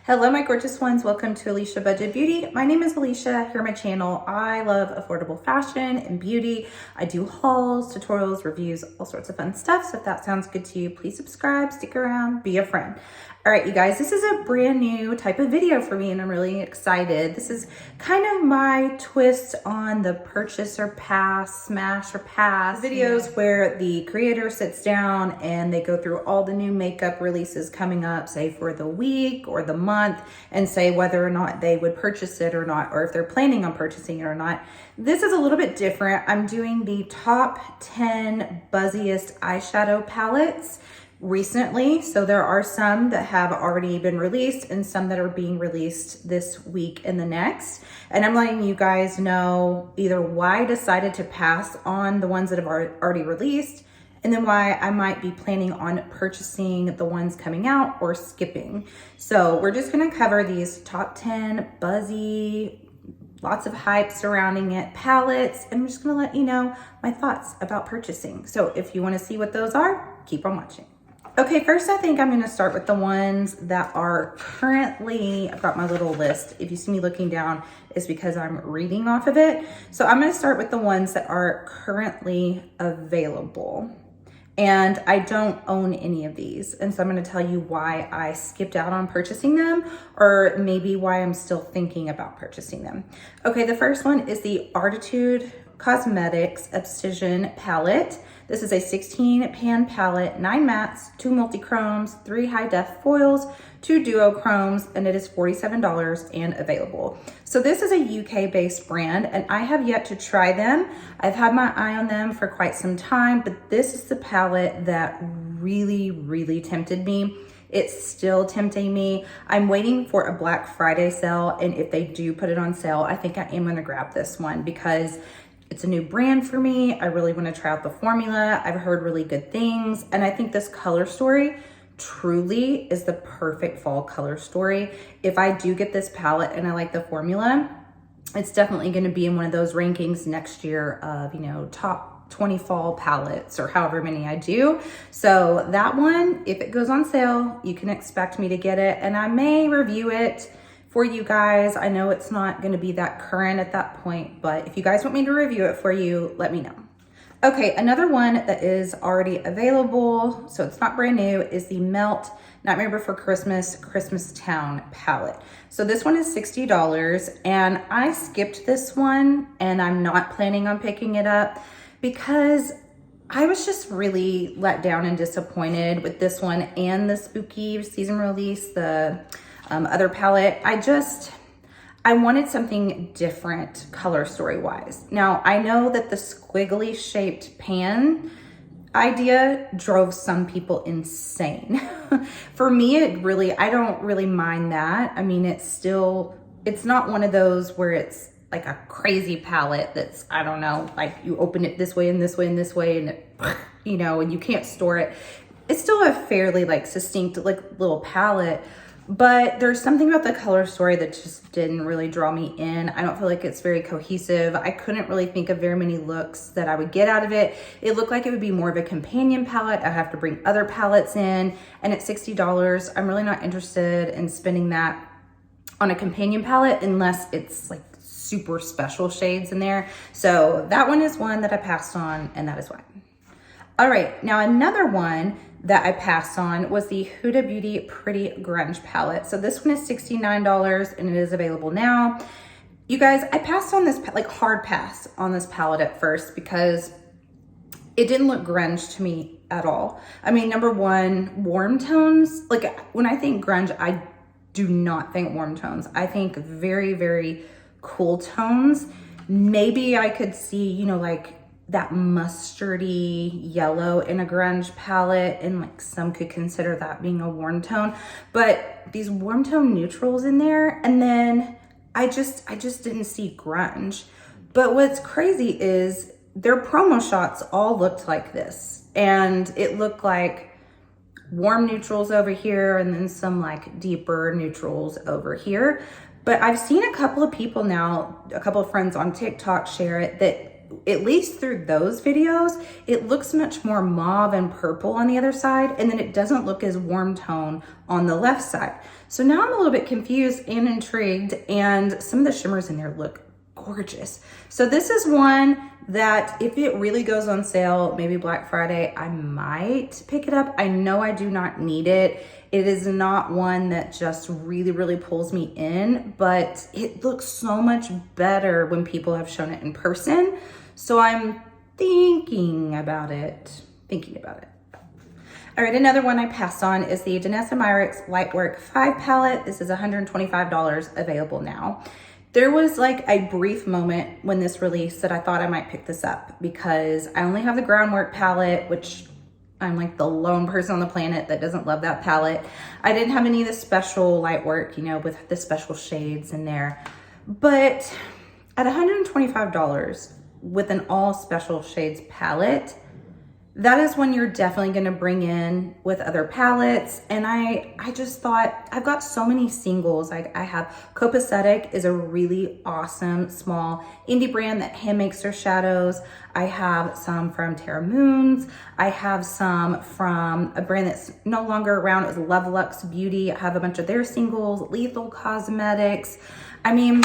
Hello, my gorgeous ones. Welcome to Alicia Budget Beauty. My name is Alicia. Here on my channel, I love affordable fashion and beauty. I do hauls, tutorials, reviews, all sorts of fun stuff. So if that sounds good to you, please subscribe, stick around, be a friend. All right, you guys, this is a brand new type of video for me and I'm really excited. This is kind of my twist on the purchase or pass, smash or pass videos where the creator sits down and they go through all the new makeup releases coming up, say for the week or the month, and say whether or not they would purchase it or not, or if they're planning on purchasing it or not. This is a little bit different. I'm doing the top 10 buzziest eyeshadow palettes recently. So there are some that have already been released and some that are being released this week and the next. And I'm letting you guys know either why I decided to pass on the ones that have already released, and then why I might be planning on purchasing the ones coming out or skipping. So we're just gonna cover these top 10 buzzy, lots of hype surrounding it palettes, and I'm just gonna let you know my thoughts about purchasing. So if you wanna see what those are, keep on watching. Okay, first I think I'm gonna start with the ones that are currently, I've got my little list. If you see me looking down, it's because I'm reading off of it. So I'm gonna start with the ones that are currently available. And I don't own any of these. And so I'm gonna tell you why I skipped out on purchasing them, or maybe why I'm still thinking about purchasing them. Okay, the first one is the Artitude Cosmetics Obsession Palette. This is a 16 pan palette, 9 mattes, 2 multi-chromes, 3 high-def foils, 2 duochromes, and it is $47 and available. So this is a UK-based brand, and I have yet to try them. I've had my eye on them for quite some time, but this is the palette that really tempted me. It's still tempting me. I'm waiting for a Black Friday sale, and if they do put it on sale, I think I am gonna grab this one because it's a new brand for me. I really want to try out the formula. I've heard really good things. And I think this color story truly is the perfect fall color story. If I do get this palette and I like the formula, it's definitely going to be in one of those rankings next year of, top 20 fall palettes or however many I do. So that one, if it goes on sale, you can expect me to get it, and I may review it for you guys. I know it's not gonna be that current at that point, but if you guys want me to review it for you, let me know. Okay, another one that is already available, so it's not brand new, is the Melt Nightmare Before Christmas Christmas Town palette. So this one is $60, and I skipped this one, and I'm not planning on picking it up because I was just really let down and disappointed with this one and the spooky season release, the other palette. I wanted something different color story wise. Now I know that the squiggly shaped pan idea drove some people insane. For me, I don't really mind that. I mean, it's not one of those where it's like a crazy palette that's, I don't know, like you open it this way and this way and this way and it, and you can't store it. It's still a fairly like succinct like little palette. But there's something about the color story that just didn't really draw me in. I don't feel like it's very cohesive. I couldn't really think of very many looks that I would get out of it. It looked like it would be more of a companion palette. I have to bring other palettes in, and at $60, I'm really not interested in spending that on a companion palette unless it's like super special shades in there. So that one is one that I passed on, and that is why. All right, now another one that I passed on was the Huda Beauty Pretty Grunge palette. So this one is $69 and it is available now. You guys, I passed on this, like hard pass on this palette at first because it didn't look grunge to me at all. I mean, number one, warm tones. Like when I think grunge, I do not think warm tones. I think very cool tones. Maybe I could see, like that mustardy yellow in a grunge palette, and like some could consider that being a warm tone, but these warm tone neutrals in there, and then I just didn't see grunge. But what's crazy is their promo shots all looked like this, and it looked like warm neutrals over here and then some like deeper neutrals over here. But I've seen a couple of people now, a couple of friends on TikTok share it, that at least through those videos, it looks much more mauve and purple on the other side, and then it doesn't look as warm tone on the left side. So now I'm a little bit confused and intrigued, and some of the shimmers in there look gorgeous. So this is one that if it really goes on sale, maybe Black Friday, I might pick it up. I know I do not need it. It is not one that just really pulls me in, but it looks so much better when people have shown it in person. So I'm thinking about it. All right, another one I passed on is the Danessa Myricks Lightwork 5 palette. This is $125 available now. There was like a brief moment when this released that I thought I might pick this up because I only have the Groundwork palette, which I'm like the lone person on the planet that doesn't love that palette. I didn't have any of the special light work, you know, with the special shades in there. But at $125 with an all special shades palette, that is when you're definitely going to bring in with other palettes. And I just thought, I've got so many singles. I have Copacetic is a really awesome small indie brand that hand makes their shadows. I have some from Terra Moons. I have some from a brand that's no longer around. It was Lovelux Beauty. I have a bunch of their singles, Lethal Cosmetics. I mean,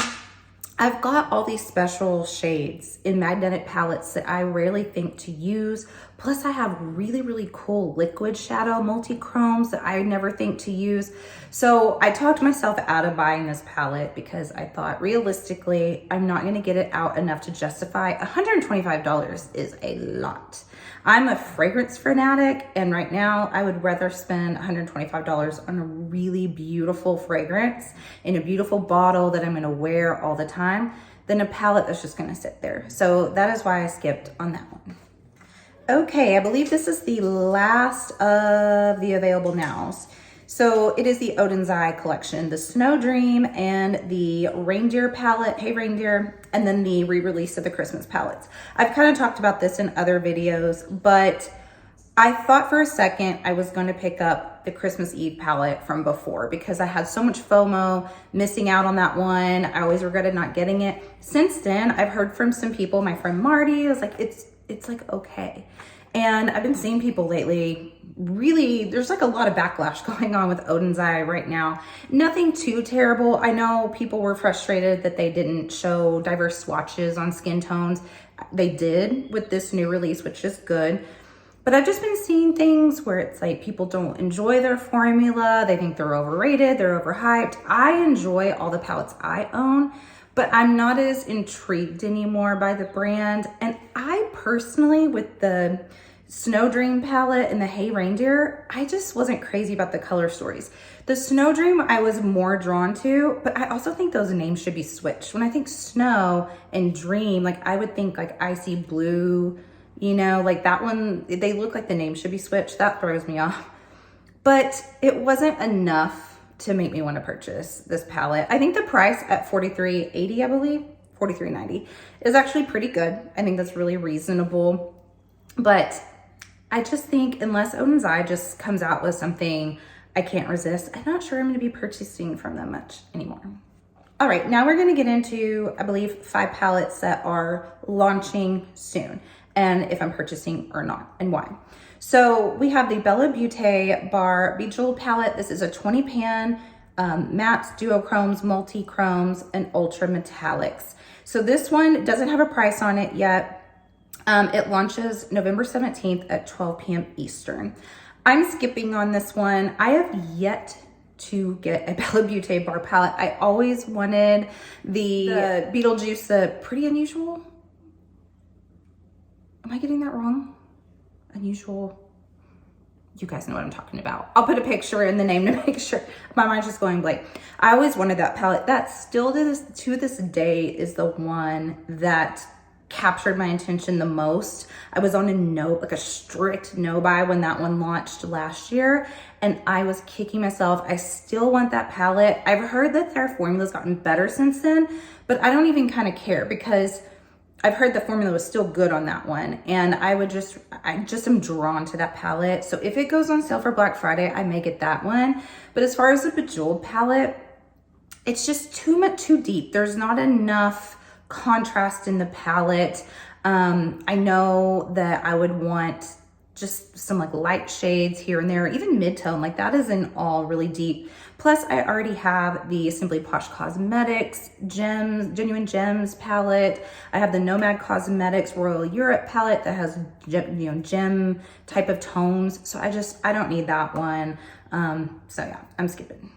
I've got all these special shades in magnetic palettes that I rarely think to use. Plus I have really cool liquid shadow multi-chromes that I never think to use. So I talked myself out of buying this palette because I thought realistically, I'm not gonna get it out enough to justify. $125 is a lot. I'm a fragrance fanatic, and right now I would rather spend $125 on a really beautiful fragrance in a beautiful bottle that I'm gonna wear all the time than a palette that's just gonna sit there. So that is why I skipped on that one. Okay, I believe this is the last of the available nows. So it is the Odins Eye collection, the Snow Dream and the Reindeer palette, Hey Reindeer, and then the re-release of the Christmas palettes. I've kind of talked about this in other videos, but I thought for a second I was going to pick up the Christmas Eve palette from before because I had so much FOMO missing out on that one. I always regretted not getting it. Since then, I've heard from some people, my friend Marty was like, it's like okay. And I've been seeing people lately, really, there's like a lot of backlash going on with Odins Eye right now. Nothing too terrible. I know people were frustrated that they didn't show diverse swatches on skin tones. They did with this new release, which is good. But I've just been seeing things where it's like people don't enjoy their formula. They think they're overrated, they're overhyped. I enjoy all the palettes I own, but I'm not as intrigued anymore by the brand. And I personally, with the Snow Dream palette and the Hey Reindeer, I just wasn't crazy about the color stories. The Snow Dream I was more drawn to, but I also think those names should be switched. When I think snow and dream, like I would think like icy blue, you know, like that one, they look like the name should be switched. That throws me off. But it wasn't enough to make me want to purchase this palette. I think the price at $43.80, I believe, $43.90 is actually pretty good. I think that's really reasonable. But I just think unless Odins Eye just comes out with something I can't resist, I'm not sure I'm gonna be purchasing from them much anymore. All right, now we're gonna get into, I believe, 5 palettes that are launching soon, and if I'm purchasing or not, and why. So we have the Beaute Bar Bejeweled palette. This is a 20 pan, mattes, duochromes, multi-chromes, and ultra metallics. So this one doesn't have a price on it yet. It launches November 17th at 12 p.m. Eastern. I'm skipping on this one. I have yet to get a Beaute Bar palette. I always wanted the Beetlejuice, the Pretty Unusual. Am I getting that wrong? Unusual. You guys know what I'm talking about. I'll put a picture in the name to make sure. My mind's just going blank. I always wanted that palette. That still to this day is the one that captured my attention the most. I was on a strict no buy when that one launched last year, and I was kicking myself. I still want that palette. I've heard that their formula's gotten better since then, but I don't even kind of care because I've heard the formula was still good on that one, and I just am drawn to that palette. So if it goes on sale for Black Friday, I may get that one. But as far as the Bejeweled palette, it's just too deep. There's not enough contrast in the palette. I know that I would want just some like light shades here and there, even mid-tone, like that isn't all really deep. Plus I already have the Simply Posh Cosmetics Gems, Genuine Gems palette. I have the Nomad Cosmetics Royal Europe palette that has, you know, gem type of tones. So I don't need that one. So yeah, I'm skipping.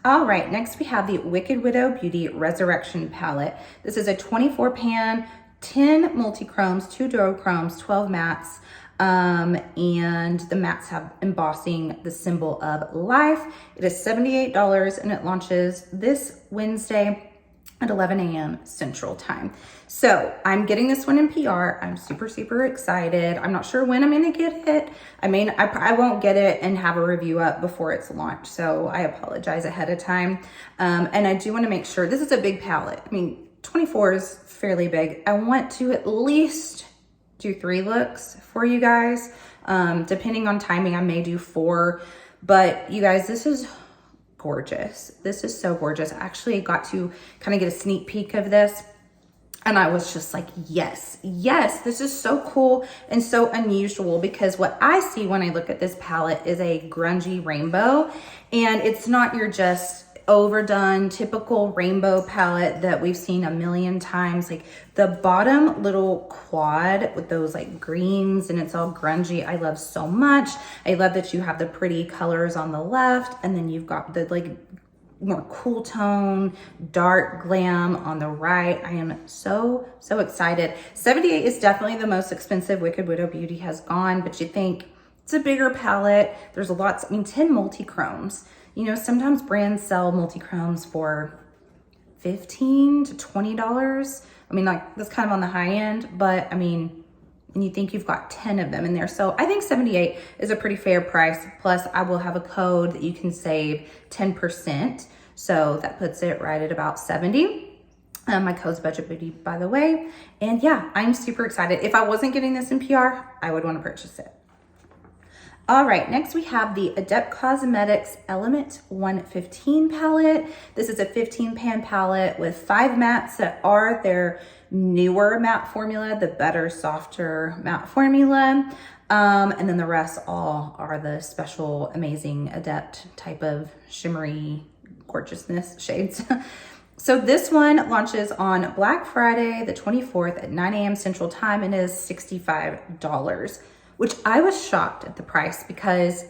All right, next we have the Wicked Widow Beauty Resurrection palette. This is a 24 pan, 10 multi-chromes, 2 duochromes, 12 mattes. And the mattes have embossing the symbol of life. It is $78 and it launches this Wednesday at 11 a.m. Central Time. So I'm getting this one in PR. I'm super, super excited. I'm not sure when I'm gonna get it. I won't get it and have a review up before it's launched. So I apologize ahead of time. And I do wanna make sure, this is a big palette. I mean, 24 is fairly big. I want to at least do 3 looks for you guys. Depending on timing, I may do 4, but you guys, this is gorgeous. This is so gorgeous. I actually got to kind of get a sneak peek of this and I was just like, yes, yes, this is so cool and so unusual, because what I see when I look at this palette is a grungy rainbow, and it's not your just overdone typical rainbow palette that we've seen a million times. Like the bottom little quad with those like greens and it's all grungy, I love so much. I love that you have the pretty colors on the left and then you've got the like more cool tone, dark glam on the right. I am so, so excited. 78 is definitely the most expensive Wicked Widow Beauty has gone, but you think it's a bigger palette. There's lots, I mean, 10 multi-chromes. You know, sometimes brands sell multi-chromes for $15 to $20. I mean, like that's kind of on the high end, but I mean, and you think you've got 10 of them in there. So I think 78 is a pretty fair price. Plus I will have a code that you can save 10%. So that puts it right at about 70. My code's Budget Beauty, by the way. And yeah, I'm super excited. If I wasn't getting this in PR, I would want to purchase it. All right, next we have the Adept Cosmetics Element 115 palette. This is a 15 pan palette with 5 mattes that are their newer matte formula, the better, softer matte formula. And then the rest all are the special, amazing Adept type of shimmery gorgeousness shades. So this one launches on Black Friday, the 24th at 9 a.m. Central Time, and is $65. Which I was shocked at the price, because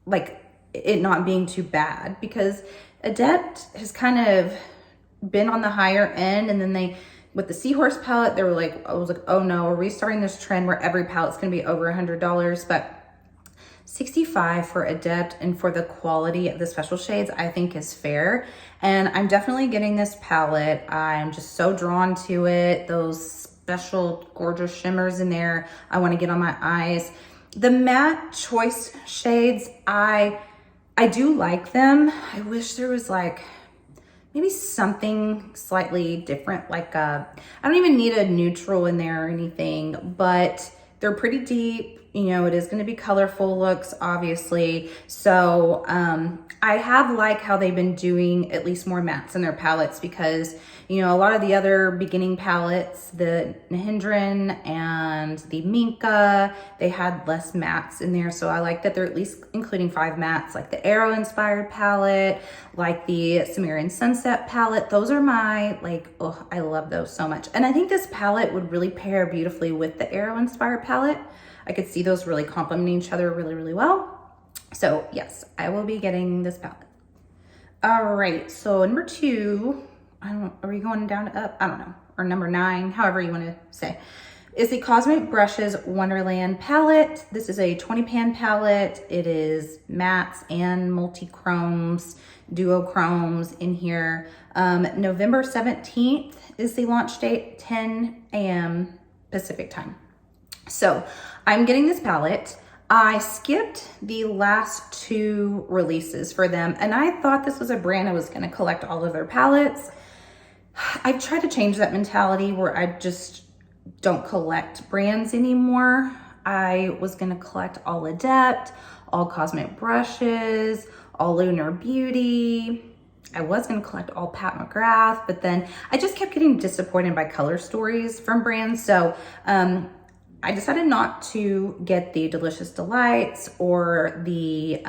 like it not being too bad, because Adept has kind of been on the higher end, and then they, with the Seahorse palette, they were like, I was like, oh no, are we starting this trend where every palette's gonna be over $100? But 65 for Adept and for the quality of the special shades, I think is fair. And I'm definitely getting this palette. I'm just so drawn to it. Those special gorgeous shimmers in there I want to get on my eyes. The matte choice shades, I do like them. I wish there was like maybe something slightly different, like I don't even need a neutral in there or anything, but they're pretty deep. You know, it is going to be colorful looks, obviously. So I have liked how they've been doing at least more mattes in their palettes, because, you know, a lot of the other beginning palettes, the Nahindran and the Minka, they had less mattes in there. So I like that they're at least including 5 mattes, like the Arrow inspired palette, like the Sumerian Sunset palette. Those are my, like, oh, I love those so much. And I think this palette would really pair beautifully with the Arrow inspired palette. I could see those really complementing each other really, really well. So yes, I will be getting this palette. All right, so number 2, are we going down to up? I don't know, or number 9, however you want to say, is the Cosmic Brushes Wonderland palette. This is a 20 pan palette. It is mattes and multi-chromes, duochromes in here. November 17th is the launch date, 10 a.m. Pacific time. So I'm getting this palette. I skipped the last 2 releases for them, and I thought this was a brand I was going to collect all of their palettes. I've tried to change that mentality where I just don't collect brands anymore. I was going to collect all Adept, all Cosmic Brushes, all Lunar Beauty. I was gonna collect all Pat McGrath, but then I just kept getting disappointed by color stories from brands. So I decided not to get the Delicious Delights or the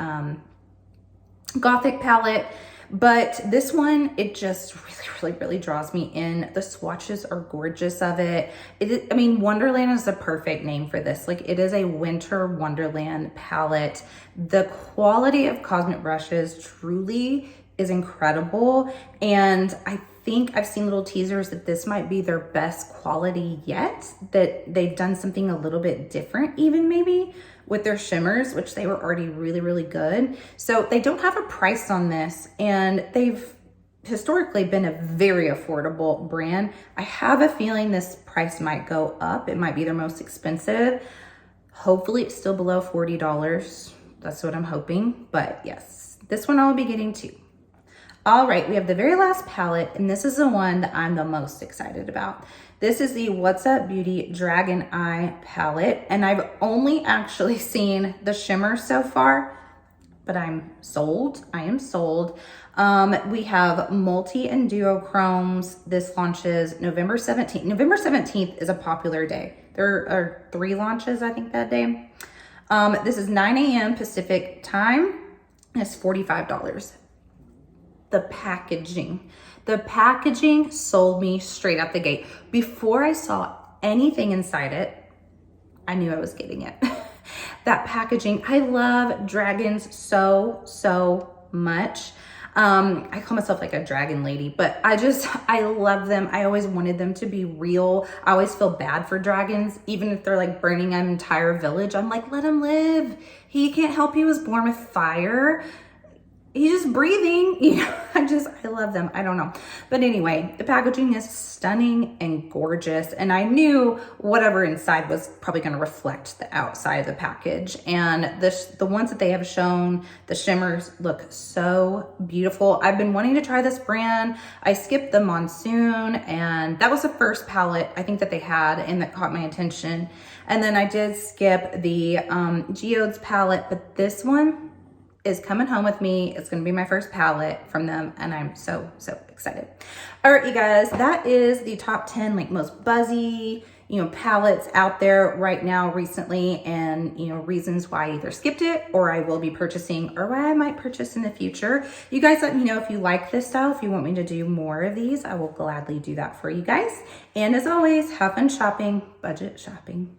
Gothic palette, but this one, it just really draws me in. The swatches are gorgeous of it. I mean, Wonderland is the perfect name for this. Like, it is a winter Wonderland palette. The quality of Cosmic brushes truly is incredible, and I think I've seen little teasers that this might be their best quality yet, that they've done something a little bit different even maybe with their shimmers, which they were already really good. So they don't have a price on this, and they've historically been a very affordable brand. I have a feeling this price might go up. It might be their most expensive. Hopefully it's still below $40. That's what I'm hoping, but yes, this one I'll be getting too. All right, we have the very last palette, and this is the one that I'm the most excited about. This is the What's Up Beauty Dragon Eye palette, and I've only actually seen the shimmer so far, but I'm sold. I am sold. We have multi and duochromes. This launches November 17th. November 17th is a popular day. There are 3 launches, I think, that day. This is 9 a.m. Pacific time. It's $45. The packaging sold me straight out the gate. Before I saw anything inside it, I knew I was getting it. That packaging, I love dragons so much. I call myself like a dragon lady, but I love them. I always wanted them to be real. I always feel bad for dragons, even if they're like burning an entire village. I'm like, let him live. He can't help he was born with fire. He's just breathing, you know. I love them. I don't know. But anyway, the packaging is stunning and gorgeous. And I knew whatever inside was probably going to reflect the outside of the package. And the ones that they have shown, the shimmers look so beautiful. I've been wanting to try this brand. I skipped the Monsoon, and that was the first palette I think that they had and that caught my attention. And then I did skip the Geodes palette, but this one is coming home with me. It's going to be my first palette from them, and I'm so excited. All right, you guys, that is the top 10 like most buzzy, you know, palettes out there right now recently, and, you know, reasons why I either skipped it or I will be purchasing, or why I might purchase in the future. You guys let me know if you like this style. If you want me to do more of these, I will gladly do that for you guys. And as always, have fun shopping, budget shopping.